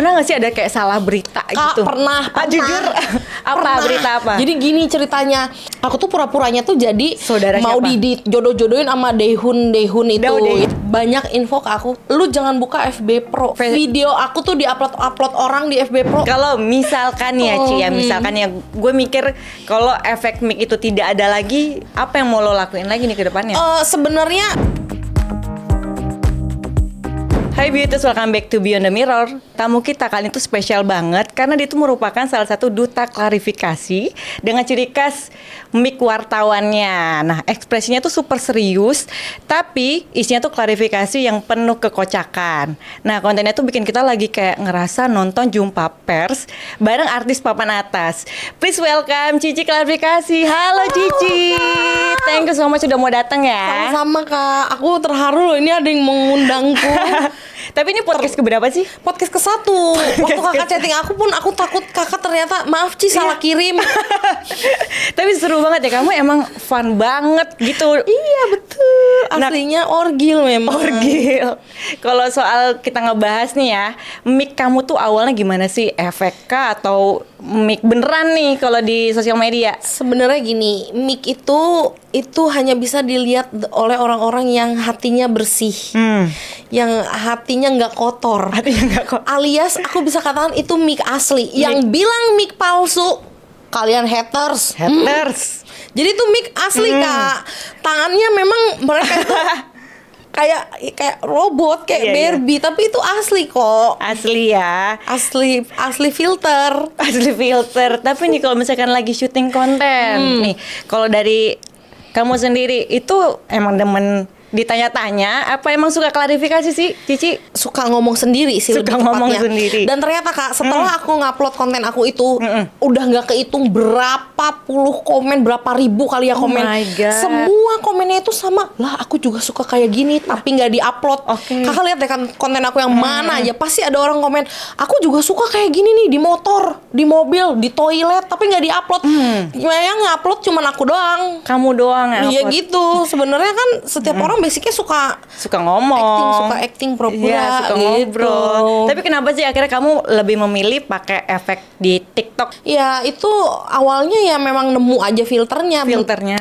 Pernah nggak sih ada kayak salah berita gitu? Pernah. Jujur. Apa berita apa? Jadi gini ceritanya, aku tuh pura-puranya tuh jadi Saudara mau siapa? jodoh-jodohin sama Daehun itu. Daehun. Banyak info ke aku, lu jangan buka FB Pro. Video aku tuh diupload orang di FB Pro. Kalau misalkan ya Ci ya, misalkan ya gue mikir kalau efek mic itu tidak ada lagi, apa yang mau lo lakuin lagi nih ke depannya? Sebenarnya Hai Beauties, welcome back to Beyond the Mirror. Tamu kita kali itu spesial banget karena dia itu merupakan salah satu duta klarifikasi dengan ciri khas mic wartawannya. Nah, ekspresinya tuh super serius, tapi isinya tuh klarifikasi yang penuh kekocakan. Nah, kontennya tuh bikin kita lagi kayak ngerasa nonton jumpa pers bareng artis papan atas. Please welcome Cici Klarifikasi. Halo Cici. Thank you so much udah mau datang ya. sama-sama Kak, aku terharu loh ini ada yang mengundangku. Tapi ini podcast keberapa sih? Podcast ke-1. Waktu kakak chatting aku pun aku takut kakak ternyata maaf Ci salah kirim. Tapi seru banget ya, kamu emang fun banget gitu. Iya betul. Aslinya orgil memang. Orgil. Kalau soal kita ngebahas nih ya, mic kamu tuh awalnya gimana sih? Efek kah atau mic beneran nih kalau di sosial media? Sebenarnya gini, mic itu hanya bisa dilihat oleh orang-orang yang hatinya bersih, yang hatinya nggak kotor. Alias aku bisa katakan itu mic asli. Yang bilang mic palsu, kalian haters. Jadi itu mic asli Kak. Tangannya memang mereka itu kayak robot, kayak Barbie, tapi itu asli kok. Asli ya. Asli filter. Asli filter. Tapi nih kalau misalkan lagi syuting konten nih, kalau dari kamu sendiri itu emang demen ditanya-tanya apa emang suka klarifikasi sih Cici? Suka ngomong sendiri sih, suka lebih ngomong tepatnya. sendiri. Dan ternyata Kak, setelah aku ngupload konten aku itu udah nggak kehitung berapa puluh komen, berapa ribu kali ya komen. Oh my God. Semua komennya itu sama. Lah aku juga suka kayak gini tapi nggak diupload. Kakak lihat deh kan konten aku yang mana aja pasti ada orang komen, aku juga suka kayak gini nih di motor, di mobil, di toilet tapi nggak diupload. Yang ngupload cuman aku doang. Kamu doang ya? Iya gitu. Sebenarnya kan setiap orang basicnya suka ngomong, suka acting pura-pura, iya, suka gitu. ngobrol. Tapi kenapa sih akhirnya kamu lebih memilih pakai efek di TikTok? Ya itu awalnya ya memang nemu aja filternya.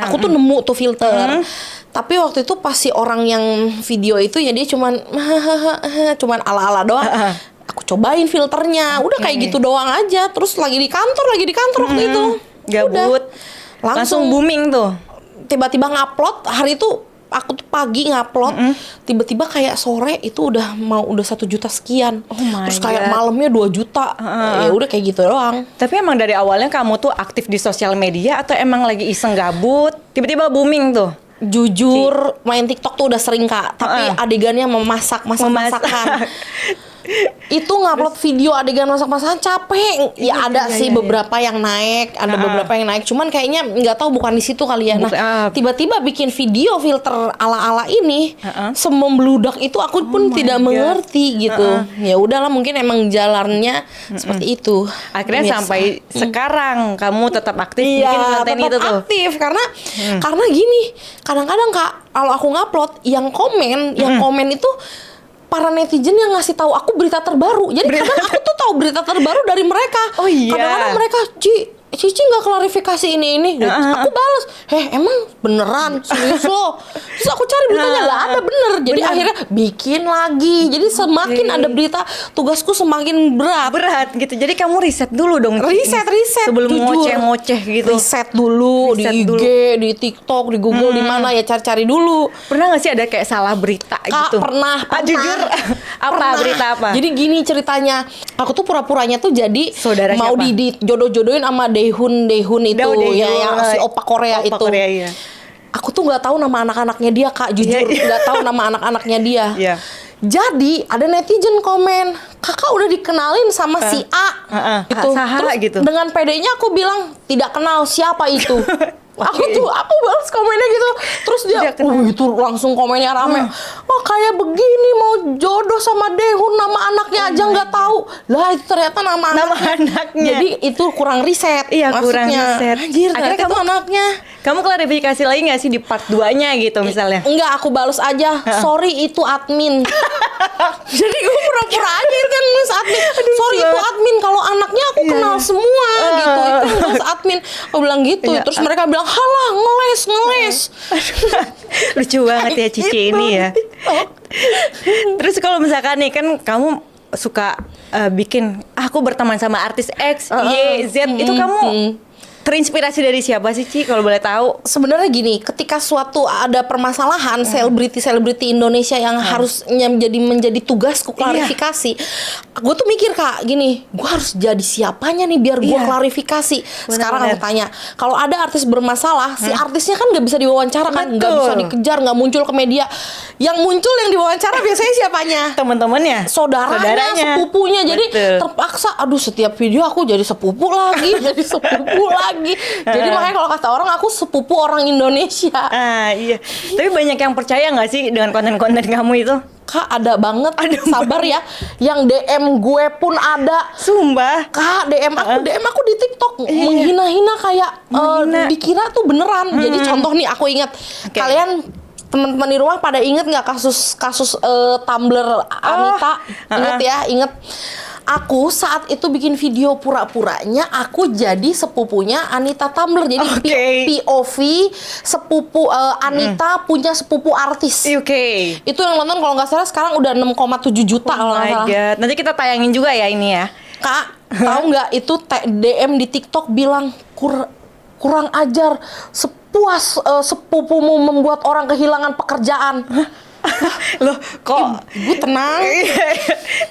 Aku tuh nemu tuh filter. Tapi waktu itu pas si orang yang video itu ya dia cuman ala-ala doang. Aku cobain filternya. Udah kayak gitu doang aja. Terus lagi di kantor waktu itu. Gabut. Langsung booming tuh. Tiba-tiba ngupload hari itu. Aku tuh pagi ngupload, tiba-tiba kayak sore itu udah 1 juta sekian. Terus kayak malamnya 2 juta. Ya udah kayak gitu doang. Tapi emang dari awalnya kamu tuh aktif di sosial media atau emang lagi iseng gabut, tiba-tiba booming tuh? Jujur main TikTok tuh udah sering Kak, tapi adegannya masakan. Itu ngupload video adegan masak-masakan capek. Ya ada sih beberapa yang naik, cuman kayaknya nggak tahu bukan di situ kali ya. Nah, tiba-tiba bikin video filter ala-ala ini semembludak itu aku pun tidak mengerti gitu. Ya udahlah mungkin emang jalannya seperti itu. Akhirnya sampai sekarang kamu tetap aktif bikin konten itu tuh. Aktif karena gini, kadang-kadang Kak, kalau aku ngupload yang komen itu para netizen yang ngasih tahu aku berita terbaru. Jadi kadang aku tuh tahu berita terbaru dari mereka. Oh iya. Kadang-kadang mereka, Cici nggak klarifikasi ini. Aku balas, emang beneran serius lo? Terus aku cari beritanya nggak ada bener. Jadi akhirnya bikin lagi. Jadi semakin ada berita, tugasku semakin berat gitu. Jadi kamu riset dulu dong. Riset sebelum ngoceh-ngoceh gitu. Riset dulu di IG, di TikTok, di Google, di mana ya cari-cari dulu. Pernah nggak sih ada kayak salah berita gitu? Pernah. Jujur. Berita apa? Jadi gini ceritanya, aku tuh pura-puranya tuh jadi saudara mau dijodoh-jodohin sama Daehun itu ya, yang si opa Korea itu. Iya. Aku tuh nggak tahu nama anak-anaknya dia Kak, jujur nggak tahu nama anak-anaknya dia. Jadi ada netizen komen, kakak udah dikenalin sama si A, gitu. Terus dengan pedenya aku bilang tidak kenal siapa itu. Aku balas komennya gitu. Terus dia itu langsung komennya rame. Oh kayak begini mau jodoh sama Daehun, nama anaknya aja nggak tahu. Lah itu ternyata nama anaknya. Jadi itu kurang riset. Iya, kurang riset. Anjir, akhirnya kamu anaknya. Kamu klarifikasi lagi nggak sih di part 2-nya gitu misalnya? Enggak, aku balas aja. Sorry itu admin. Jadi gue pura-pura aja itu kan nulis admin. Sorry admin. Aku bilang gitu. Iya. Terus mereka bilang, halah ngeles. Lucu banget ya Cici ini ya. Terus kalau misalkan nih kan kamu suka bikin aku berteman sama artis X, Y, Z, itu kamu terinspirasi dari siapa sih Ci kalau boleh tahu? Sebenarnya gini, ketika suatu ada permasalahan selebriti Indonesia yang harusnya menjadi tugasku klarifikasi, gue tuh mikir Kak, gini, gue harus jadi siapanya nih biar gue klarifikasi. Sekarang aku tanya, kalau ada artis bermasalah, si artisnya kan nggak bisa diwawancara kan, nggak bisa dikejar, nggak muncul ke media. Yang muncul yang diwawancara biasanya siapanya? Teman-temannya, saudaranya, sepupunya. Jadi terpaksa, aduh setiap video aku jadi sepupu lagi, jadi sepupu lagi. Jadi makanya kalau kata orang aku sepupu orang Indonesia. Iya. Tapi banyak yang percaya nggak sih dengan konten-konten kamu itu? Kak ada banget, sabar ya. Yang DM gue pun ada. Sumpah. Kak DM aku di TikTok menghina-hina kayak dikira tuh beneran. Jadi contoh nih aku ingat kalian teman-teman di rumah pada inget nggak kasus Tumblr Anita? Inget. Aku saat itu bikin video pura-puranya aku jadi sepupunya Anita Tumblr. Jadi POV sepupu Anita punya sepupu artis. Itu yang nonton kalau nggak salah sekarang udah 6,7 juta kalau nggak salah. God. Nanti kita tayangin juga ya ini ya. Kak, tahu nggak itu DM di TikTok bilang kurang ajar, sepuas sepupumu membuat orang kehilangan pekerjaan. Loh, kok ibu tenang?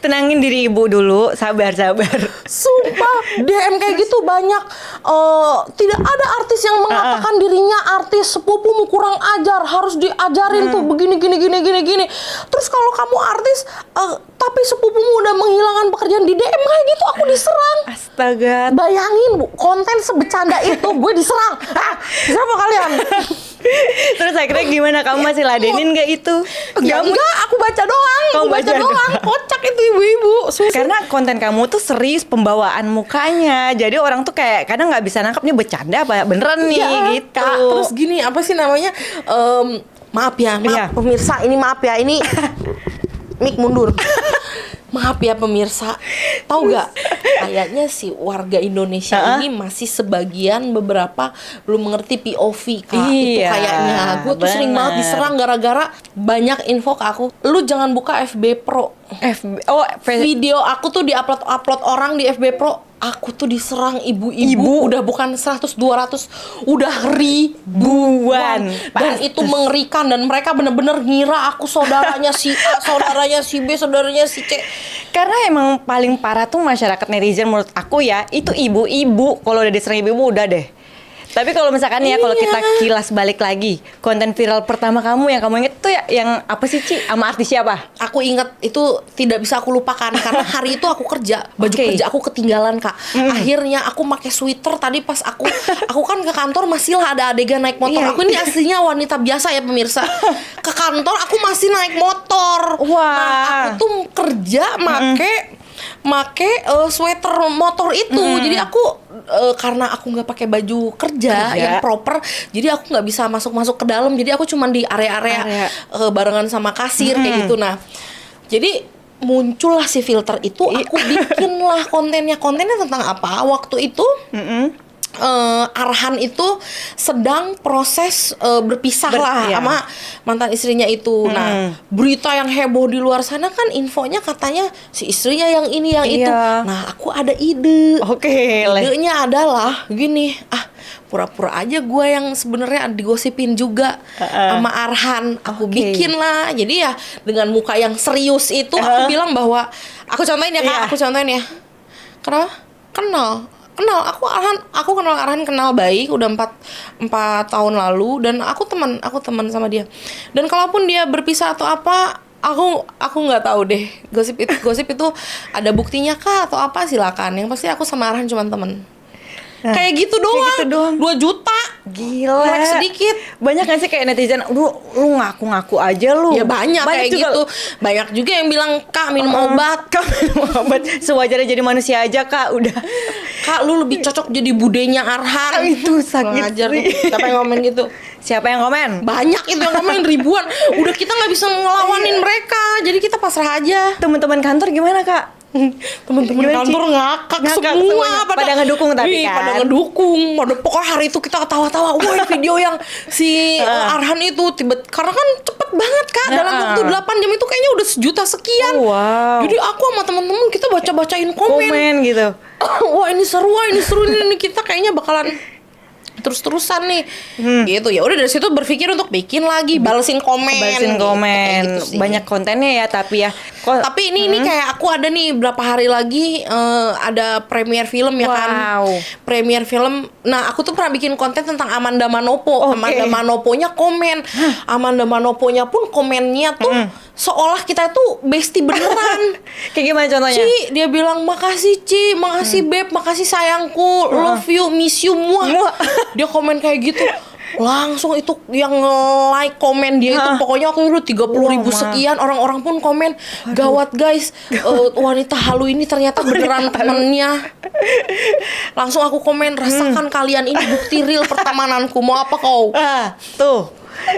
Tenangin diri ibu dulu, sabar. Sumpah, DM kayak gitu banyak. Tidak ada artis yang mengatakan dirinya artis, sepupumu kurang ajar, harus diajarin tuh begini. Terus kalau kamu artis, tapi sepupumu udah menghilangkan pekerjaan, di DM kayak gitu aku diserang. Astaga. Bayangin Bu, konten sebecanda itu gue diserang. Siapa kalian? Terus akhirnya gimana? Kamu masih ladenin nggak itu? Enggak, aku baca doang. Aku baca doang. Kocak itu ibu-ibu. Karena konten kamu tuh serius pembawaan mukanya. Jadi orang tuh kayak kadang nggak bisa nangkep nih bercanda apa beneran nih gitu. Kak, terus gini, apa sih namanya? Maaf pemirsa, ini maaf ya, ini mic mundur. Maaf ya pemirsa, tahu nggak? Kayaknya si warga Indonesia ini masih sebagian beberapa belum mengerti POV Kak. Itu kayaknya. Gue tuh sering banget diserang gara-gara banyak info ke aku. Lu jangan buka FB Pro. Video aku tuh diupload orang di FB Pro. Aku tuh diserang ibu-ibu udah bukan 100, 200, udah ribuan. Dan itu mengerikan, dan mereka bener-bener ngira aku saudaranya si A, saudaranya si B, saudaranya si C. Karena emang paling parah tuh masyarakat netizen menurut aku ya, itu ibu-ibu. Kalau udah diserang ibu-ibu udah deh. Tapi kalau misalkan ya kalau kita kilas balik lagi, konten viral pertama kamu yang kamu inget tuh yang apa sih Ci? Sama artis siapa? Aku inget itu tidak bisa aku lupakan karena hari itu aku kerja, baju kerja aku ketinggalan Kak. Akhirnya aku pakai sweater tadi pas aku kan ke kantor masih lah ada adegan naik motor. Aku ini aslinya wanita biasa ya pemirsa. Ke kantor aku masih naik motor. Nah, aku tuh kerja make sweater motor itu. Jadi aku karena aku nggak pakai baju kerja yang proper, jadi aku nggak bisa masuk ke dalam. Jadi aku cuma di area barengan sama kasir kayak gitu. Nah, jadi muncullah si filter itu. Aku bikinlah kontennya tentang apa? Waktu itu Arhan itu sedang proses berpisah sama mantan istrinya itu. Nah, berita yang heboh di luar sana kan infonya katanya si istrinya yang ini yang itu. Nah, aku ada ide. Idenya adalah gini, pura-pura aja gue yang sebenarnya digosipin juga sama Arhan. Aku bikin lah. Jadi ya dengan muka yang serius itu aku bilang bahwa aku contohin ya Kak, aku contohin ya. Kenapa? Kenal aku kenal Arhan kenal baik udah 4 tahun lalu, dan aku teman sama dia. Dan kalaupun dia berpisah atau apa, aku nggak tahu deh. Gosip itu ada buktinya kah atau apa, silakan. Yang pasti aku sama Arhan cuma teman. Kayak gitu doang. 2 juta. Gila. Like sedikit. Banyak gak sih kayak netizen, lu ngaku-ngaku aja lu. Ya banyak kayak juga, gitu. Banyak juga yang bilang, Kak minum obat. Sewajarnya jadi manusia aja Kak, udah. Kak lu lebih cocok jadi budenya Arhan. Itu sakit sih. Siapa yang komen gitu? Siapa yang komen? Banyak itu yang komen, ribuan. Udah kita nggak bisa ngelawanin mereka, jadi kita pasrah aja. Teman-teman kantor gimana Kak? Teman-teman Gimana, kantor Ci? ngakak Ngakak semua. semuanya. Pada ngedukung tapi Wih, kan. pada ngedukung. Pokoknya hari itu kita ketawa-tawa. Wah, video yang si Arhan itu karena kan cepet banget Kak. Dalam waktu 8 jam itu kayaknya udah 1 juta sekian. Oh, wow. Jadi aku sama teman-teman kita baca-bacain Komen gitu. Wah, ini seru ini kita kayaknya bakalan terus-terusan nih gitu. Ya udah dari situ berpikir untuk bikin lagi, balesin komen Balesin gitu, komen. kayak gitu sih. Banyak kontennya ya tapi ya. Tapi ini kayak aku ada nih berapa hari lagi ada premier film ya kan. Wow. Premier film. Nah, aku tuh pernah bikin konten tentang Amanda Manopo. Oke. Amanda Manoponya komen. Amanda Manoponya pun komennya tuh seolah kita tuh bestie beneran. Kayak gimana contohnya? Ci, dia bilang makasih Ci, makasih Beb, makasih sayangku, love you, miss you, muah. Dia komen kayak gitu. Langsung itu yang like komen dia itu pokoknya aku udah 30.000 sekian, orang-orang pun komen, gawat guys, wanita halu ini ternyata beneran temennya. Langsung aku komen, rasakan kalian ini bukti real pertemananku, mau apa kau? Tuh.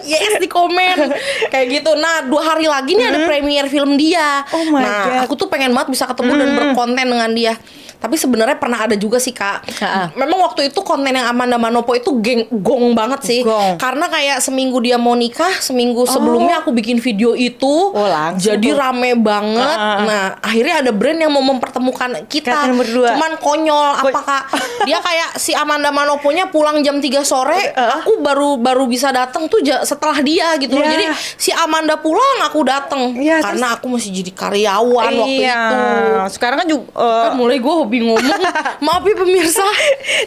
Yes, di komen kayak gitu. Nah, 2 hari lagi nih ada premier film dia. Oh my Nah, God. aku tuh pengen banget bisa ketemu dan berkonten dengan dia. Tapi sebenarnya pernah ada juga sih Kak. Memang waktu itu konten yang Amanda Manopo itu gong banget sih. Gong. Karena kayak seminggu dia mau nikah, seminggu sebelumnya aku bikin video itu. Langsung Jadi tuh. rame banget. Nah, akhirnya ada brand yang mau mempertemukan kita. Kalian berdua. Cuman konyol apa Kak? Dia kayak si Amanda Manoponya pulang jam 3 sore, aku baru bisa datang tuh setelah dia gitu loh. Iya. Jadi si Amanda pulang aku datang Iya, karena aku masih jadi karyawan waktu itu. Sekarang kan juga Kan mulai gue hobi ngomong. Maaf ya pemirsa.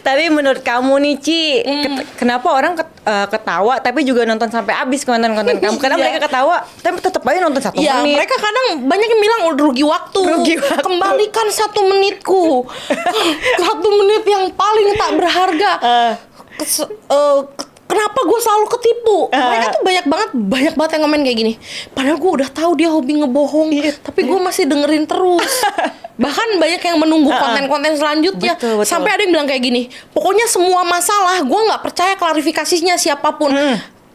tapi menurut kamu nih Ci, kenapa orang ketawa tapi juga nonton sampai habis konten-konten kamu? Karena Iya. mereka ketawa tapi tetap aja nonton 1 Iya, menit. mereka kadang banyak yang bilang rugi waktu. Rugi waktu. Kembalikan 1 menitku. 1 menit yang paling tak berharga. Kenapa gue selalu ketipu? Mereka tuh banyak banget yang komen kayak gini. Padahal gue udah tahu dia hobi ngebohong, tapi gue masih dengerin terus. Bahkan banyak yang menunggu konten-konten selanjutnya. Betul. Sampai ada yang bilang kayak gini. Pokoknya semua masalah gue nggak percaya klarifikasinya siapapun.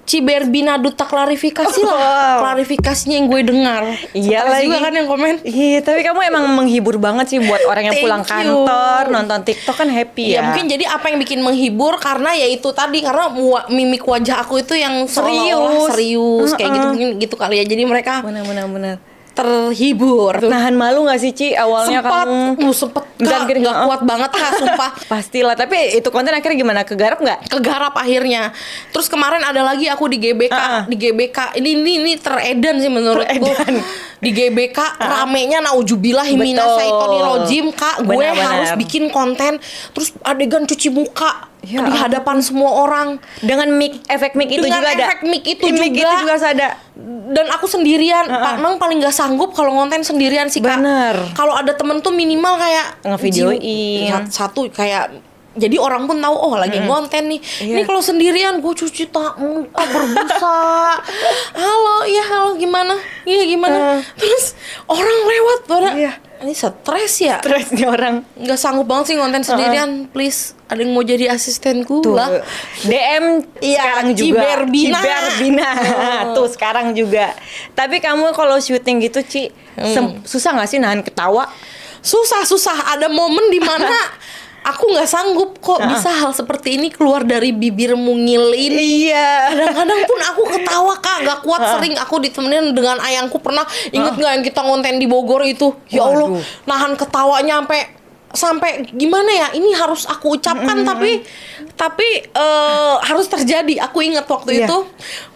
Ciberbina Duta klarifikasi lah. Wow. Klarifikasinya yang gue dengar. Iya Stres lagi. juga kan yang komen. Iya, tapi kamu emang menghibur banget sih buat orang yang Thank pulang you. kantor, nonton TikTok kan happy ya. Ya mungkin jadi apa yang bikin menghibur karena ya itu tadi karena mimik wajah aku itu yang seolah-olah serius kayak gitu mungkin gitu kali ya. Jadi mereka Benar. terhibur. Nahan malu gak sih Ci awalnya kamu? Sempet Nggak, Kak, nggak kuat banget Kak, sumpah. Pastilah, tapi itu konten akhirnya gimana? Kegarap nggak? Kegarap akhirnya. Terus kemarin ada lagi aku di GBK, di GBK. Ini teredan sih menurutku. Di GBK ramenya naujubillah himina Betul. syaitonirrojim Kak. Gue Benar-benar. harus bikin konten terus adegan cuci muka Ya di hadapan semua orang. Dengan efek mic itu Dengan juga ada. efek mic itu Mic juga. itu juga ada. Dan aku sendirian, memang paling gak sanggup kalau ngonten sendirian sih Kak. Bener. Kalau ada temen tuh minimal kayak Ngevideoin. satu kayak jadi orang pun tahu oh lagi ngonten nih. Iya. Ini kalau sendirian gue cuci muka berbusa. halo gimana? Iya gimana? Terus orang lewat pada Iya. ini stres ya. Stres nih orang. Nggak sanggup banget sih ngonten sendirian. Please, ada yang mau jadi asistenku Tuh. lah. DM Iya, sekarang juga. Ciberbina. Ciberbina. Tuh sekarang juga. Tapi kamu kalau syuting gitu Ci, susah nggak sih nahan ketawa? Susah. Ada momen di mana aku nggak sanggup kok bisa hal seperti ini keluar dari bibir mungil ini. Iya. Kadang-kadang pun aku ketawa Kak, gak kuat. Sering aku ditemenin dengan ayangku. Pernah inget nggak yang kita ngonten di Bogor itu? Ya Allah, Waduh. nahan ketawanya sampai gimana ya? Ini harus aku ucapkan tapi harus terjadi. Aku ingat Iya.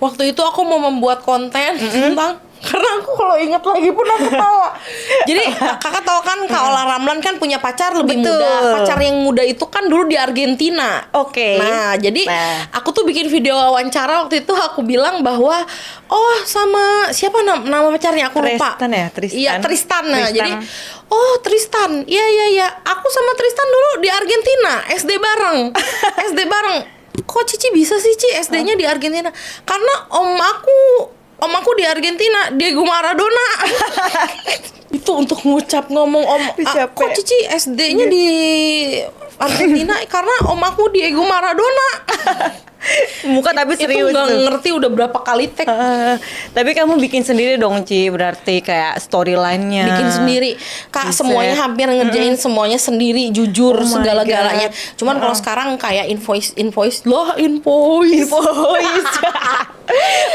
waktu itu aku mau membuat konten tentang karena aku kalau ingat lagi pun aku tawa. Jadi kakak tahu kan Kak Ola Ramlan kan punya pacar lebih Betul. muda. Pacar yang muda itu kan dulu di Argentina. Oke. Nah, jadi aku tuh bikin video wawancara waktu itu aku bilang bahwa sama siapa nama pacarnya aku lupa. Tristan ya? Tristan. Iya, Tristan. Nah, Tristan. jadi Tristan. Iya. Aku sama Tristan dulu di Argentina, SD bareng. SD bareng. Kok Cici bisa sih Ci SD-nya di Argentina? Karena om aku di Argentina, Diego Maradona. Itu untuk ngomong kok Cici SD-nya di Argentina karena om aku Diego Maradona. Muka tapi serius Itu nggak tuh. ngerti udah berapa kali take. Tapi kamu bikin sendiri dong Ci, berarti kayak storyline-nya. Bikin sendiri, Kak. Di Semuanya set. hampir ngerjain semuanya sendiri, jujur Oh my segala-galanya. God. Cuman kalau sekarang kayak invoice Invoice.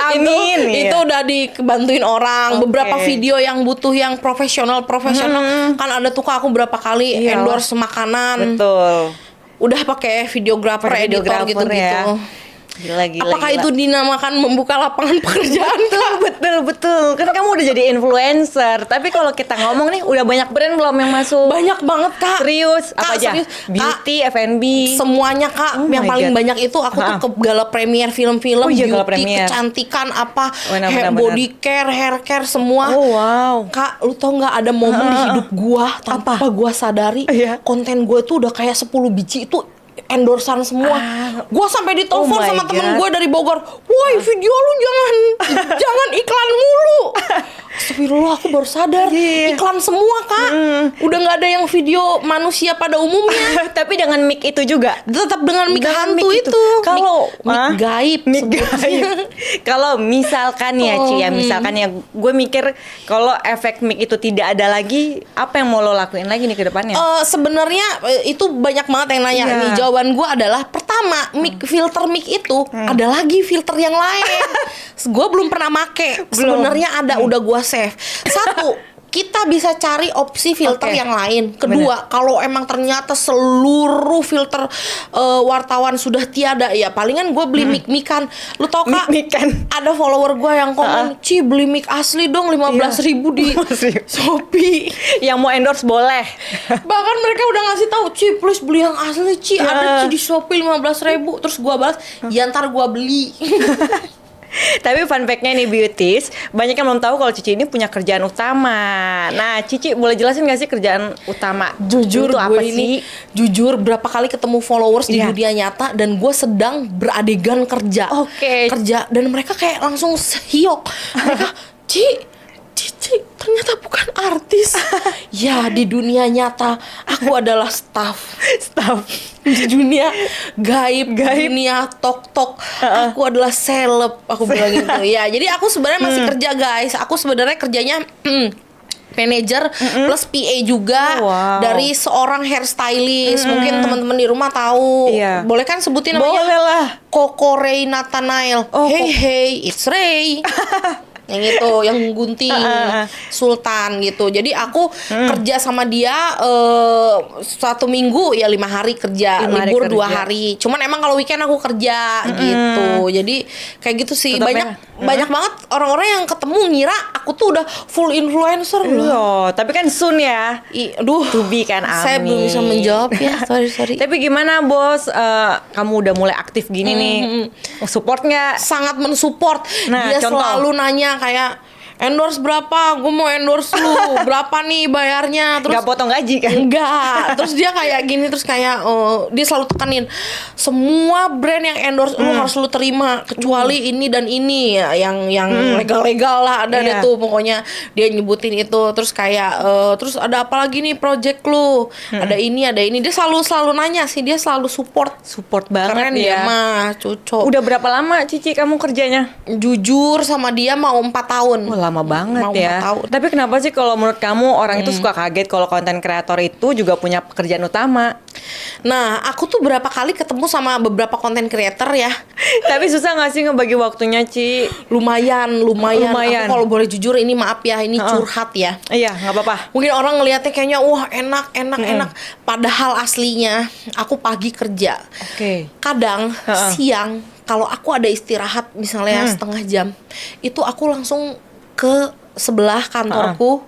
Amin. Itu udah dibantuin orang. Oke. Beberapa video yang butuh yang profesional kan ada tuh Kak, aku berapa kali Iya. endorse makanan. Betul. Udah pakai videographer, editor Videographer gitu-gitu. ya. Gila. Apakah itu dinamakan membuka lapangan pekerjaan? Betul. Kan kamu udah jadi influencer. Tapi kalau kita ngomong nih, udah banyak brand belum yang masuk? Banyak banget Kak. Serius? Apa Kak, aja? serius. Beauty, F&B. Semuanya Kak. Oh Yang my paling God. banyak itu aku tuh ke gala premier film-film, Oh iya, gala beauty, premier. kecantikan apa, Benar. body care, hair care semua. Oh wow. Kak, lu tau nggak ada momen di hidup gua tanpa gua sadari Iya. konten gua tuh udah kayak 10 biji itu endorsan semua. Gua sampai ditelepon Oh my sama temen God. gue dari Bogor. "Woi, video lu jangan iklan mulu." Astagfirullah, aku baru sadar. Iya. Iklan semua, Kak. Udah nggak ada yang video manusia pada umumnya. Tapi dengan mic itu juga. Tetap dengan mic Dengan hantu mic itu. Kalau mic gaib. mic sebutnya. gaib. Kalau misalkan ya Ci ya, misalkan ya gue mikir kalau efek mic itu tidak ada lagi, apa yang mau lo lakuin lagi nih ke depannya? Sebenarnya itu banyak banget yang nanya. Iya. Nih jawaban gue adalah pertama, filter mic itu ada lagi filter yang lain. Gue belum pernah make. Belum. Sebenarnya ada, udah gue save. Satu, kita bisa cari opsi filter Oke. yang lain. Kedua, kalau emang ternyata seluruh filter wartawan sudah tiada, ya palingan gue beli mic-mican. Lu tau Kak, Mic-mican. ada follower gue yang komen, "Ci, beli mic asli dong, 15.000 di 15.000. Shopee." Yang mau endorse boleh. Bahkan mereka udah ngasih tahu, "Ci, please beli yang asli, Ci. Ada Ci di Shopee 15.000." Terus gua balas, "Ya ntar gua beli." Tapi fun fact-nya nih beauties, banyak yang belum tahu kalau Cici ini punya kerjaan utama. Nah, Cici boleh jelasin nggak sih kerjaan utama? Jujur itu apa gue ini, sih? jujur berapa kali ketemu followers di Iya. dunia nyata dan gue sedang beradegan kerja. Oke. Kerja dan mereka kayak langsung hiok. Mereka, Cici ternyata bukan artis." Ya, di dunia nyata aku adalah staff. Di dunia gaib, dunia tok-tok, aku adalah seleb, aku bilang gitu. Ya, jadi aku sebenarnya masih kerja, guys. Aku sebenarnya kerjanya manager plus PA juga Wow. dari seorang hairstylist. Mungkin teman-teman di rumah tahu. Iya. Boleh kan sebutin namanya? Boleh lah. Coco Ray Nathanael. Oh, Hey, it's Ray. Yang itu, yang gunting Sultan gitu. Jadi aku kerja sama dia 1 minggu ya 5 hari kerja, 5 hari libur 2 kerja. hari. Cuman emang kalau weekend aku kerja gitu. Jadi kayak gitu sih. Tetap Banyak banget orang-orang yang ketemu ngira aku tuh udah full influencer loh. Loh, tapi kan soon ya. Aduh, To be kan, saya belum amin. bisa menjawab ya. Sorry. Tapi gimana bos? Kamu udah mulai aktif gini nih. Support nggak? Sangat mensupport. Nah, Dia contoh. selalu nanya kayak, "Endorse berapa? Gue mau endorse lu. Berapa nih bayarnya?" Terus Nggak potong gaji kan? enggak. Terus dia kayak gini, terus kayak dia selalu tekanin, "Semua brand yang endorse lu harus lu terima kecuali ini dan ini ya, yang legal-legal lah ada deh Iya. tuh pokoknya." Dia nyebutin itu, terus kayak terus ada apa lagi nih project lu? Ada ini, ada ini. Dia selalu nanya sih, dia selalu support. Support banget Keren ya. dia mah, cocok. Udah berapa lama Cici kamu kerjanya? Jujur sama dia mau 4 tahun. Oh, lama banget Mau ya. 4 tahun. Tapi kenapa sih kalau menurut kamu orang itu suka kaget kalau konten kreator itu juga punya pekerjaan utama? Nah, aku tuh berapa kali ketemu sama beberapa content creator ya. Tapi susah nggak sih ngebagi waktunya, Ci? Lumayan. Lumayan. Aku kalau boleh jujur, ini maaf ya, ini curhat ya. Iya, nggak apa-apa. Mungkin orang ngelihatnya kayaknya wah enak. Padahal aslinya aku pagi kerja. Oke. Kadang siang kalau aku ada istirahat misalnya setengah jam, itu aku langsung ke sebelah kantorku.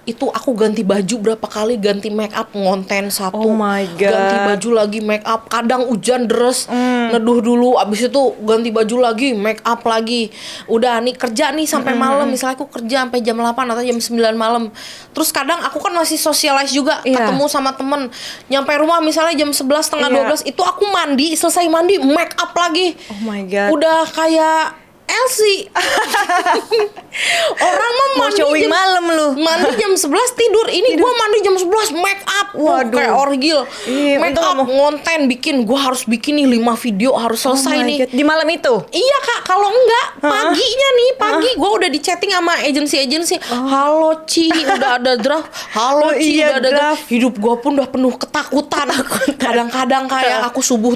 Itu aku ganti baju berapa kali, ganti make up, ngonten satu, Oh my God. ganti baju lagi, make up. Kadang hujan deres, neduh dulu, abis itu ganti baju lagi, make up lagi. Udah nih kerja nih sampai malam, misalnya aku kerja sampai jam 8 atau jam 9 malam. Terus kadang aku kan masih socialize juga, Iya. ketemu sama temen. Nyampe rumah misalnya jam 11 setengah Iya. 12, itu aku mandi, selesai mandi, make up lagi. Oh my God. Udah kayak Elsie. Orang mah Mau mandi showing jam, malam lu. mandi jam 11 tidur. Ini gua mandi jam 11 make up. Waduh. Kayak orgil. Iya, Make untung up, kamu- ngonten bikin. Gua harus bikin nih 5 video harus selesai Oh my nih. God. Di malam itu. Iya Kak, kalau enggak paginya nih, pagi gua udah di chatting sama agensi. Halo Ci, udah ada draft. Halo Oh, Ci, iya, udah ada draft. Hidup gua pun udah penuh ketakutan. Kadang-kadang kayak aku subuh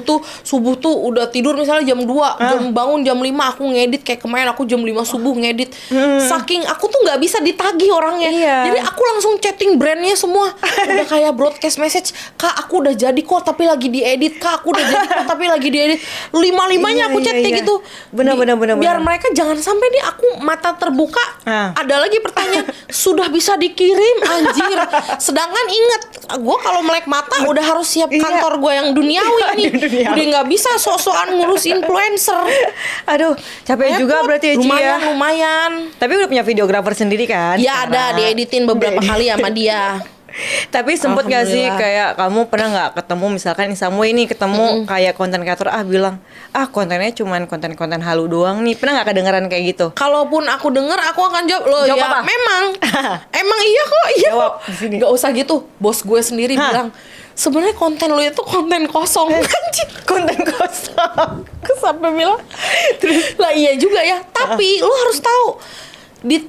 tuh udah tidur misalnya jam 2, bangun jam 5 aku ngedit. Kayak kemarin aku jam 5 subuh ngedit. Saking aku tuh nggak bisa ditagih orangnya. Iya. Jadi aku langsung chatting brandnya semua. Udah kayak broadcast message, Kak aku udah jadi kok tapi lagi diedit. Kak aku udah jadi kok tapi lagi diedit. Lima-limanya aku chat kayak gitu. Benar. Biar mereka jangan sampai nih aku mata terbuka. Ada lagi pertanyaan, sudah bisa dikirim anjir. Sedangkan inget, gue kalau melek mata udah harus siap kantor gue yang duniawi nih. Duniawi. Udah nggak bisa sok-sokan ngurus influencer. Aduh, capek juga Repot. berarti ya Ci ya. Lumayan. Tapi udah punya videografer sendiri kan? Ya ada sekarang? dieditin beberapa kali sama dia. Tapi sempet gak sih Alhamdulillah. kayak kamu pernah nggak ketemu misalkan di Samway ini ketemu kayak konten kreator bilang kontennya cuman konten-konten halu doang nih, pernah nggak kedengeran kayak gitu? Kalaupun aku denger, aku akan jawab loh Jawab ya apa? memang, emang iya kok, iya Jawab kok. di sini. Gak usah gitu, bos gue sendiri Hah? bilang sebenarnya konten lo itu konten kosong. Anjir. Konten kosong. Aku sampai bilang, lah iya juga ya. Tapi lo harus tahu di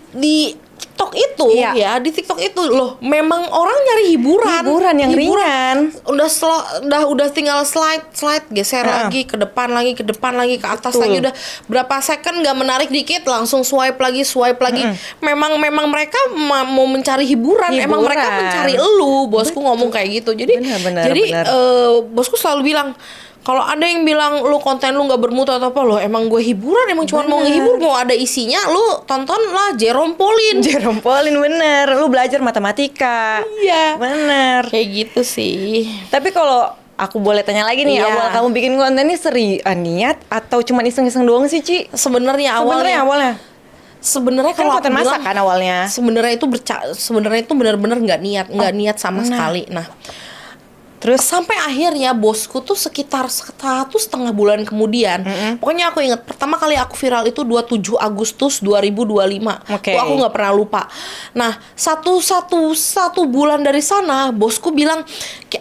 TikTok itu Iya. ya, di TikTok itu loh memang orang nyari hiburan. Hiburan yang ringan. Udah tinggal slide geser lagi ke depan lagi ke atas Betul. lagi, udah berapa second nggak menarik dikit langsung swipe lagi. Memang mereka mau mencari hiburan. Emang mereka Hiburan. mencari elu. Bosku ngomong kayak gitu. Jadi Benar. bosku selalu bilang, kalau ada yang bilang lu konten lu nggak bermutu atau apa, lo emang gue hiburan, emang cuma mau ngehibur, mau ada isinya, lu tonton lah Jerome Pauline. Jerome Pauline bener, lu belajar matematika. Iya. Bener. Kayak gitu sih. Tapi kalau aku boleh tanya lagi nih, Iya. awal kamu bikin konten ini niat atau cuma iseng-iseng doang sih Ci? Sebenarnya Awalnya. Sebenarnya Kan kalau konten aku masak bilang, kan awalnya. sebenarnya itu benar-benar nggak niat sama sekali. Nah, terus sampai akhirnya bosku tuh sekitar 1,5 bulan kemudian, pokoknya aku ingat pertama kali aku viral itu 27 Agustus 2025. Oke. Tuh aku nggak pernah lupa. Nah, satu bulan dari sana bosku bilang,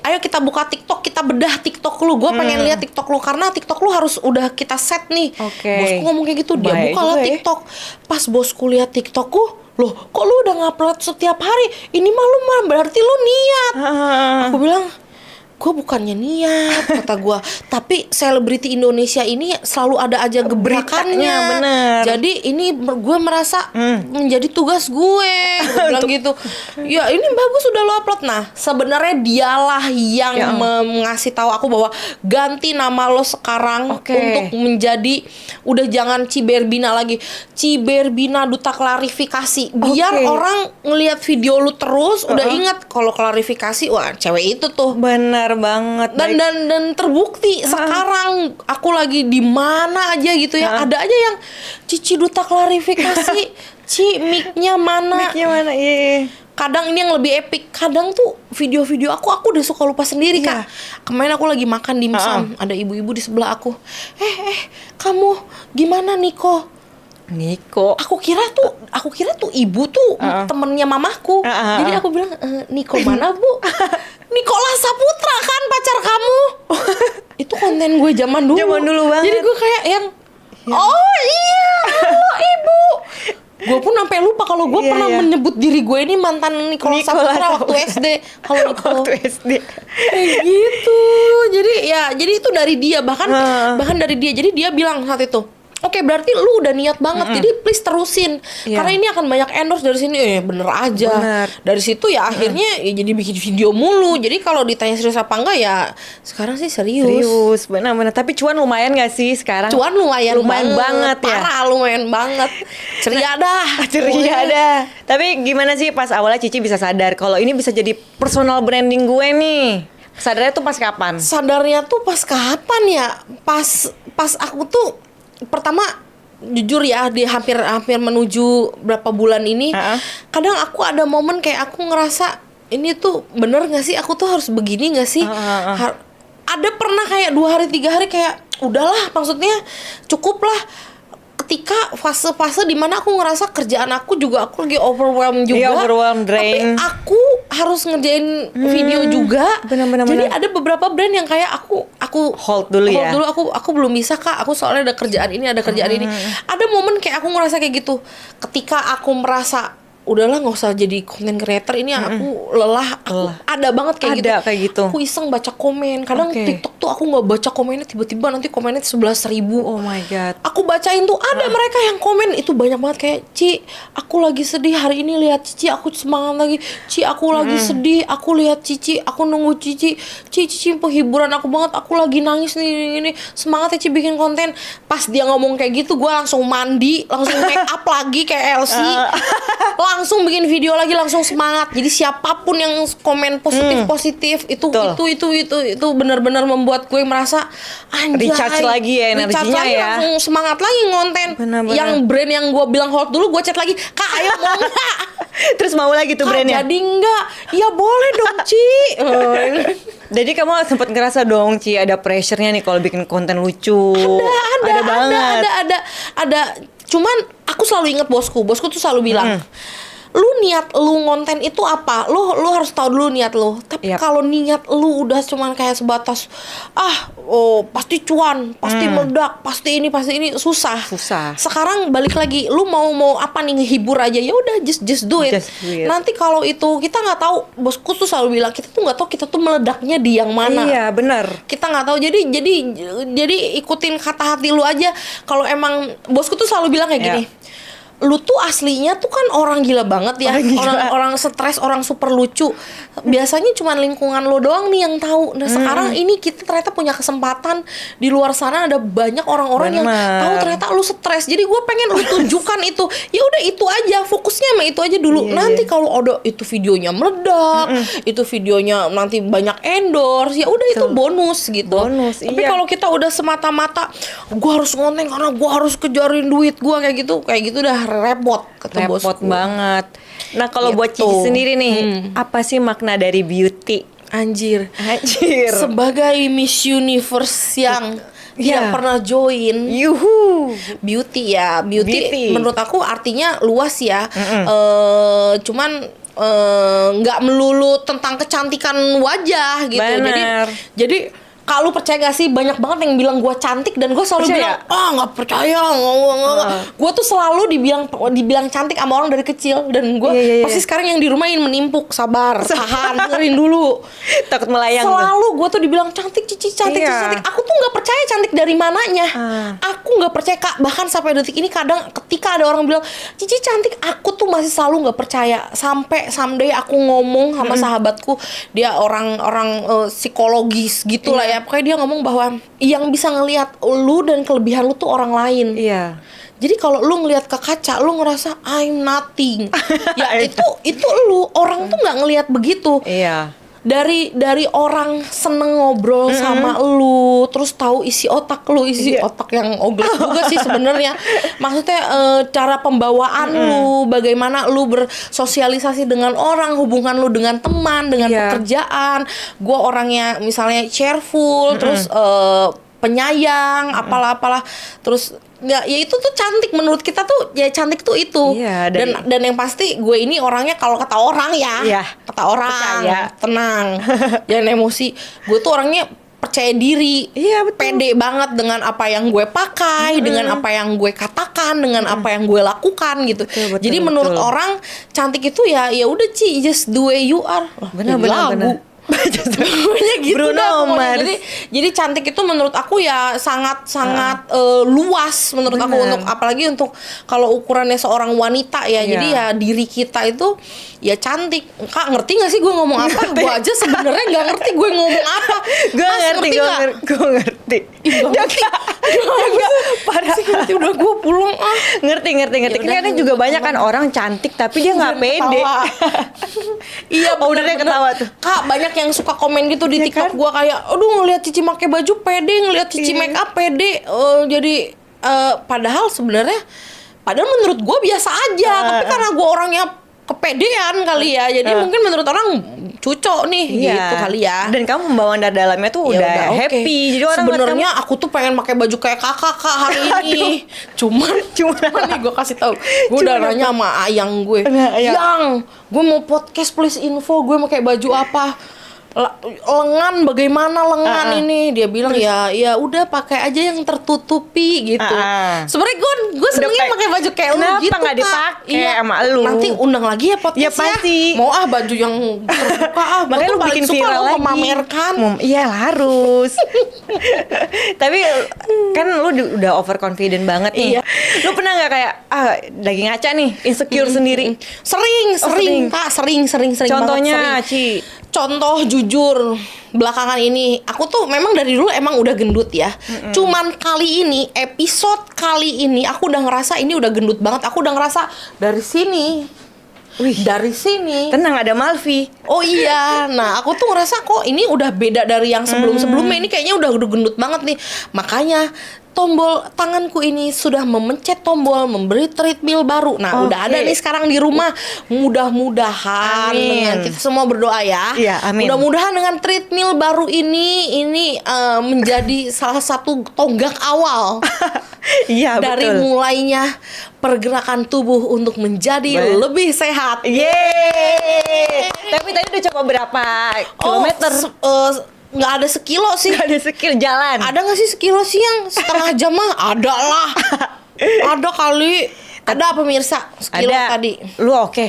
ayo kita buka TikTok, kita bedah TikTok lu. Gue pengen lihat TikTok lu karena TikTok lu harus udah kita set nih. Oke. Bosku ngomong kayak gitu, dia Baik buka lah juga ya. TikTok. Pas bosku lihat TikTokku, loh kok lu udah ngupload setiap hari? Ini mah lu mah berarti lu niat. Aku bilang, gue bukannya niat, kata gue, tapi selebriti Indonesia ini selalu ada aja gebrakannya. Beritanya, bener. Jadi ini gue merasa menjadi tugas gue bilang gitu. Ya ini bagus udah lo upload. Nah sebenarnya dialah yang Ya. ngasih tahu aku bahwa ganti nama lo sekarang Oke. untuk menjadi, udah jangan Ciberbina lagi, Ciberbina Duta Klarifikasi. Biar Oke. orang ngelihat video lu terus udah ingat kalau klarifikasi, wah cewek itu tuh. Benar banget. Dan terbukti sekarang aku lagi di mana aja gitu ya, ada aja yang Cici Duta Klarifikasi, Ci mic-nya mana? Mic-nya mana? Iya. Kadang ini yang lebih epic, kadang tuh video-video aku udah suka lupa sendiri. Iya. Kak. Kemarin aku lagi makan dimsum, ada ibu-ibu di sebelah aku. Kamu gimana Niko? Niko. Aku kira tuh ibu tuh temennya mamahku. Jadi aku bilang, Niko mana bu? Nikola Saputra kan pacar kamu. Itu konten gue zaman dulu. Zaman dulu banget. Jadi gue kayak yang, oh iya, halo ibu. Gue pun sampai lupa kalau gue pernah menyebut diri gue ini mantan Nikola Saputra waktu SD. Halo Niko. Waktu SD. Kayak gitu. Jadi itu dari dia, bahkan dari dia. Jadi dia bilang saat itu, oke, berarti lu udah niat banget. Jadi please terusin. Iya. Karena ini akan banyak endorse dari sini. Bener aja. Bener. Dari situ ya akhirnya ya jadi bikin video mulu. Jadi kalau ditanya serius apa enggak ya sekarang sih serius. Serius, benar-benar. Tapi cuan lumayan gak sih sekarang? Cuan lumayan banget ya. Parah, lumayan banget. Ceria dah. Ceria ada. Tapi gimana sih pas awalnya Cici bisa sadar kalau ini bisa jadi personal branding gue nih? Sadarnya tuh pas kapan? Sadarnya tuh pas kapan ya? Pas aku tuh pertama jujur ya, di hampir menuju berapa bulan ini, kadang aku ada momen kayak aku ngerasa ini tuh bener nggak sih, aku tuh harus begini nggak sih? Ada pernah kayak 2 hari 3 hari kayak udahlah, maksudnya cukup lah. ketika fase-fase dimana aku ngerasa kerjaan aku juga aku lagi overwhelmed juga. Iya, overwhelmed, Tapi drain. aku harus ngerjain video juga. Benar-benar. Jadi ada beberapa brand yang kayak aku Hold dulu ya? aku belum bisa Kak. Aku soalnya ada kerjaan ini, ada kerjaan ini. Ada momen kayak aku ngerasa kayak gitu. Ketika aku merasa udahlah nggak usah jadi content creator ini, aku lelah. Ada banget kayak gitu. Kayak gitu. Aku iseng baca komen. Kadang Oke. TikTok tuh aku nggak baca komennya, tiba-tiba nanti komennya 11.000. Oh my god. Aku bacain tuh ada mereka yang komen itu banyak banget kayak, Ci, aku lagi sedih hari ini lihat Cici, aku semangat lagi. Ci, aku lagi sedih, aku lihat Cici, aku nunggu Cici. Cici penghiburan aku banget, aku lagi nangis nih ini. Semangat ya Ci bikin konten. Pas dia ngomong kayak gitu, gue langsung mandi, langsung make up lagi kayak Elsie. Langsung bikin video lagi, langsung semangat. Jadi siapapun yang komen positif itu benar-benar membuat gue merasa anjay, Recharge lagi ya recharge energinya lagi, ya. langsung semangat lagi ngonten. Benar-benar. Yang brand yang gue bilang hold dulu, gue chat lagi, Kak ayo mau nggak? Terus mau lagi tuh Kak, brandnya. jadi enggak? Ya boleh dong Ci. Jadi kamu sempat ngerasa dong Ci ada pressure-nya nih kalau bikin konten lucu. Ada banget. ada. Cuman aku selalu inget bosku tuh selalu bilang, lu niat lu ngonten itu apa? Lu harus tahu dulu niat lu. Tapi Yap. kalau niat lu udah cuman kayak sebatas pasti cuan, pasti meledak, pasti ini susah. Sekarang balik lagi, lu mau apa nih, ngehibur aja, ya udah just do it. Nanti kalau itu kita nggak tahu, bosku tuh selalu bilang kita tuh nggak tahu kita tuh meledaknya di yang mana. Iya, benar. Kita nggak tahu, jadi ikutin kata hati lu aja. Kalau emang bosku tuh selalu bilang kayak gini, lu tuh aslinya tuh kan orang gila banget ya, orang stres, orang super lucu. Biasanya cuma lingkungan lu doang nih yang tahu. Nah sekarang ini kita ternyata punya kesempatan, di luar sana ada banyak orang-orang yang tahu ternyata lu stres. Jadi gue pengen lu tunjukkan itu. Ya udah itu aja, fokusnya sama itu aja dulu. Nanti kalau ada itu videonya meledak, itu videonya nanti banyak endorse, ya udah itu bonus gitu. Tapi kalau kita udah semata-mata gue harus ngonten karena gue harus kejarin duit gue kayak gitu udah repot banget. Nah kalau buat Cici sendiri nih, apa sih makna dari beauty? Anjir. Sebagai Miss Universe yang tidak pernah join, beauty menurut aku artinya luas ya. Cuman nggak melulu tentang kecantikan wajah gitu. Jadi kalau percaya gak sih, banyak banget yang bilang gue cantik dan gue selalu bilang nggak percaya. Gue tuh selalu dibilang cantik sama orang dari kecil, dan gue pasti sekarang yang di rumah ingin menimpuk, sabar, tahan, dengerin dulu. Takut melayang. Selalu gue tuh dibilang cantik, Cici cantik, Cici cantik. Aku tuh nggak percaya cantik dari mananya. Aku nggak percaya Kak. Bahkan sampai detik ini kadang ketika ada orang bilang Cici cantik, aku tuh masih selalu nggak percaya. Sampai someday aku ngomong sama sahabatku, dia orang psikologis gitulah ya. Pokoknya dia ngomong bahwa yang bisa ngelihat lu dan kelebihan lu tuh orang lain. Iya. Jadi kalau lu ngelihat ke kaca, lu ngerasa I'm nothing. Ya itu lu, orang tuh nggak ngelihat begitu. Iya. Dari orang seneng ngobrol sama lu, terus tahu isi otak lu, otak yang oglek juga sih sebenarnya. Maksudnya cara pembawaan lu, bagaimana lu bersosialisasi dengan orang, hubungan lu dengan teman, dengan pekerjaan. Gua orangnya misalnya cheerful, terus penyayang, apalah, terus ya itu tuh cantik menurut kita tuh, ya cantik tuh itu. Dan yang pasti gue ini orangnya kalau kata orang kata orang percaya. Tenang, jangan emosi. Gue tuh orangnya percaya diri, pede banget dengan apa yang gue pakai, dengan apa yang gue katakan, dengan apa yang gue lakukan gitu. Jadi menurut orang cantik itu ya udah Ci, just the way you are. Benar. Gitu Bruno Mars. Jadi cantik itu menurut aku ya sangat luas menurut aku, untuk apalagi untuk kalau ukurannya seorang wanita ya. Jadi ya diri kita itu ya cantik. Kak ngerti nggak sih gue ngomong apa? Gue aja sebenarnya nggak ngerti gue ngomong apa. Gue ngerti. Parah. Udah gue pulang Ngerti. Karena juga banyak kan orang cantik tapi dia nggak pede. Iya, udah deh ketawa tuh. Kak banyak yang suka komen gitu di TikTok gue kayak, aduh ngelihat Cici pakai baju pede, ngelihat Cici make up pede. Padahal menurut gue biasa aja. Tapi karena gue orangnya kepedean kali ya. Jadi mungkin menurut orang cucok nih gitu kali ya. Dan kamu pembawa dalamnya tuh Ya udah udah, oke. happy. Jadi orang sebenarnya aku tuh pengen pakai baju kayak kakak hari ini. Cuman nih gue kasih tahu. Gue udah nanya sama ayang gue. Yang, gue mau podcast please info gue pakai baju apa? Lengan bagaimana lengan ini? Dia bilang ya udah pakai aja yang tertutupi gitu. Sebenarnya gue senengnya pakai baju kayak lu gitu. Kenapa nggak dipakai sama lu? Nanti undang lagi ya podcast Ya pasti. Mau baju yang terbuka Makanya lu bikin viral lagi. Memamerkan. Iya harus. Tapi kan lu udah overconfident banget nih. Iya. Lu pernah nggak kayak lagi ngaca nih insecure sendiri? Sering Kak, sering Contohnya, banget, Ci. Contoh jujur belakangan ini aku tuh memang dari dulu emang udah gendut ya. Cuman kali ini episode kali ini aku udah ngerasa ini udah gendut banget. Aku udah ngerasa dari sini. Dari sini. Tenang, ada Malvi. Oh iya, nah aku tuh ngerasa kok ini udah beda dari yang sebelum-sebelumnya. Ini kayaknya udah gendut banget nih. Makanya tombol tanganku ini sudah memencet tombol memberi treadmill baru. Nah, udah ada nih sekarang di rumah. Mudah-mudahan dengan kita semua berdoa ya. Iya, amin. Mudah-mudahan dengan treadmill baru ini menjadi salah satu tonggak awal. Iya, dari betul. mulainya pergerakan tubuh untuk menjadi lebih sehat. Yeay. Tapi tadi udah coba berapa kilometer? Nggak ada sekilo sih. Nggak ada skill jalan. Ada nggak sih sekilo sih yang setengah jam mah? Ada lah. Ada kali. Ada pemirsa sekilo Ada. tadi. Lu oke.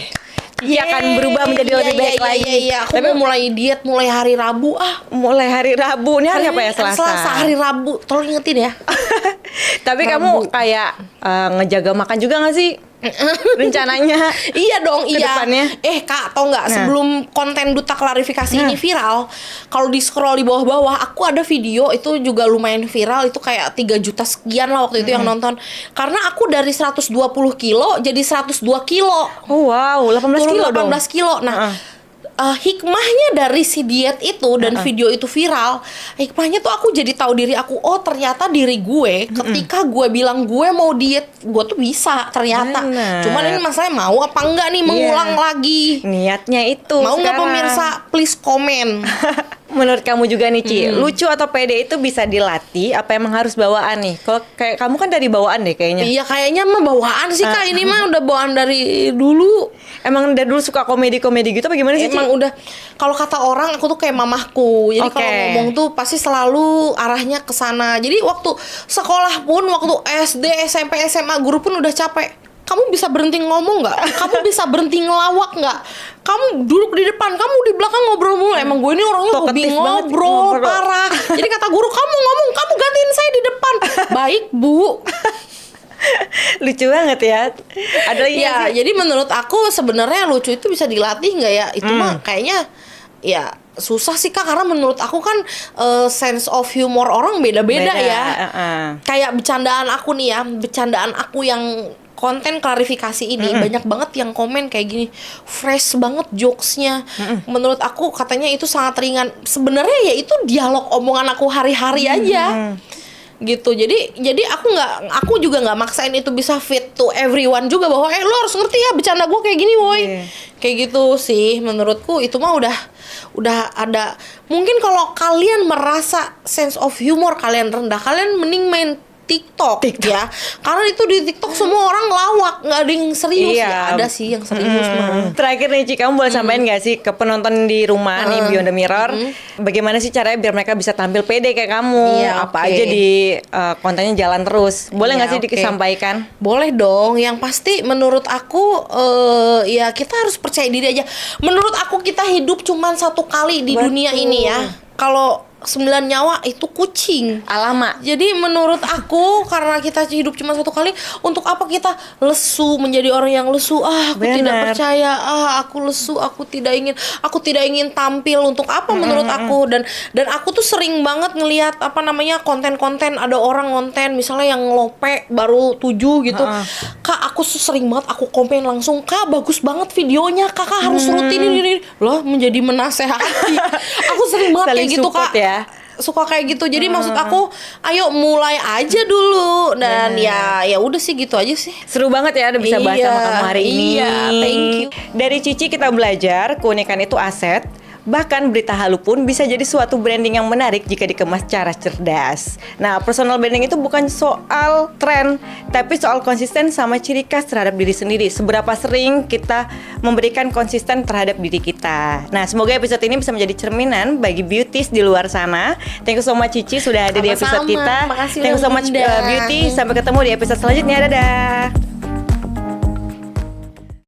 Iya akan berubah menjadi lebih baik lagi. Iya. Aku mau mulai diet mulai hari Rabu Mulai hari Rabu. Ini hari apa ya? Selasa hari Rabu. Tolong ingetin ya. Tapi kamu kayak ngejaga makan juga nggak sih? Rencananya? Iya dong, iya. Kedepannya? Kak, tau nggak? Sebelum konten Duta Klarifikasi ini viral, kalau di scroll di bawah-bawah, aku ada video itu juga lumayan viral. Itu kayak 3 juta sekian lah waktu itu yang nonton. Karena aku dari 120 kilo jadi 102 kilo. Oh wow, 18 Turun kilo 18 dong. kilo. Nah, hikmahnya dari si diet itu dan video itu viral, hikmahnya tuh aku jadi tahu diri aku. Oh ternyata diri gue ketika gue bilang gue mau diet, gue tuh bisa ternyata. Bener. Cuman ini masalahnya mau apa enggak nih mengulang lagi. Niatnya itu Mau nggak sekarang. pemirsa please komen. Menurut kamu juga nih Ci, lucu atau pede itu bisa dilatih apa emang harus bawaan nih? Kalau kayak kamu kan dari bawaan deh kayaknya. Iya kayaknya mah bawaan sih Kak. Ini mah udah bawaan dari dulu. Emang dari dulu suka komedi-komedi gitu apa gimana sih? Ci? Emang udah, kalau kata orang aku tuh kayak mamahku. Jadi kalau ngomong tuh pasti selalu arahnya ke sana. Jadi waktu sekolah pun, waktu SD, SMP, SMA, guru pun udah capek. Kamu bisa berhenti ngomong nggak? Kamu bisa berhenti ngelawak nggak? Kamu duduk di depan, kamu di belakang ngobrol mulu. Emang gue ini orangnya hobi Talkative banget, ngobrol parah. Jadi kata guru, kamu ngomong, kamu gantiin saya di depan. Baik Bu. Lucu banget ya. Ada lagi Ya, nggak sih? jadi menurut aku sebenarnya lucu itu bisa dilatih nggak ya? Itu mah kayaknya ya susah sih Kak, karena menurut aku kan sense of humor orang beda-beda Beda, ya. Kayak bercandaan aku nih ya, bercandaan aku yang konten klarifikasi ini banyak banget yang komen kayak gini, fresh banget jokesnya. Menurut aku katanya itu sangat ringan. Sebenarnya ya itu dialog omongan aku hari-hari aja. Gitu. Jadi aku juga nggak maksain itu bisa fit to everyone juga, bahwa lo harus ngerti ya bercanda gue kayak gini woi. Kayak gitu sih menurutku. Itu mah udah ada. Mungkin kalau kalian merasa sense of humor kalian rendah, kalian mending main TikTok ya. Karena itu di TikTok semua orang lawak, nggak ada yang serius ya. Ada sih yang serius mah. Terakhir nih Ci, kamu boleh sampaikan nggak sih ke penonton di rumah nih Beyond the Mirror, bagaimana sih caranya biar mereka bisa tampil pede kayak kamu? Iya, apa oke. aja di kontennya jalan terus? Boleh nggak Iya, sih oke. disampaikan? Boleh dong. Yang pasti menurut aku ya kita harus percaya diri aja. Menurut aku kita hidup cuman satu kali di Betul. dunia ini ya. Kalau 9 nyawa itu kucing. Alama. Jadi menurut aku karena kita hidup cuma satu kali, untuk apa kita lesu menjadi orang yang lesu? Aku tidak Benar. percaya. Aku lesu, aku tidak ingin tampil. Untuk apa menurut aku? Dan aku tuh sering banget ngelihat konten-konten, ada orang konten misalnya yang ngelope baru 7 gitu. Kak, aku tuh sering banget aku komen langsung, "Kak, bagus banget videonya. Kakak harus rutin ini." Loh, menjadi menasehati. Aku sering banget Saling kayak gitu, support Kak. ya. suka kayak gitu. Jadi maksud aku, ayo mulai aja dulu. Dan ya udah sih gitu aja sih. Seru banget ya udah bisa bahas sama kamu hari ini. Iya, thank you. Dari Cici kita belajar keunikan itu aset. Bahkan berita halu pun bisa jadi suatu branding yang menarik jika dikemas secara cerdas. Nah, personal branding itu bukan soal tren, tapi soal konsisten sama ciri khas terhadap diri sendiri. Seberapa sering kita memberikan konsisten terhadap diri kita. Nah, semoga episode ini bisa menjadi cerminan bagi beauties di luar sana. Thank you so much Cici sudah ada di episode Sama-sama. kita. Makasih Thank you so much udah Beauty. Sampai ketemu di episode selanjutnya. Dadah.